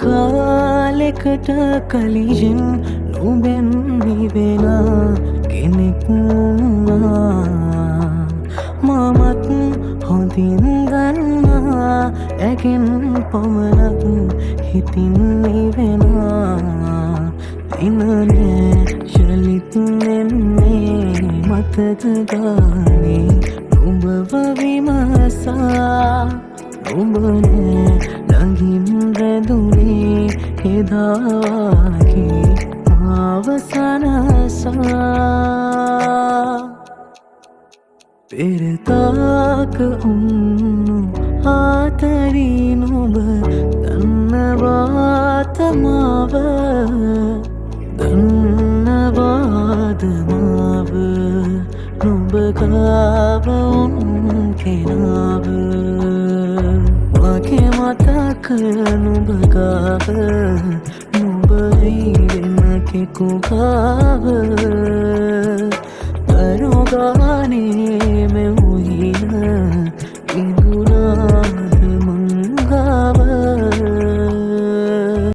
කාලෙකට කලින් නුඹෙන් නිවෙනා කෙනෙක් වුණා මමත් හොඳින් ගන්නා ඇගෙන් පමණක් හිතින් නිවෙනා දිනනේ චලිත නෙමේ මතක ගානේ නුඹව විමසා නුඹනේ ළඟින් රැඳුනේ එදාගේ අවසනසා පෙරතාක උන්නු ආතරී නුඹ දන්නවාත මාව දන්නවාද මාව නුඹ ගාව උන් කෙනාව මගේ මතක නුඹ ගාව නුඹ ඉන්න කෙකු ගාව තරුගානේ මෙවුහින ඉඳුනා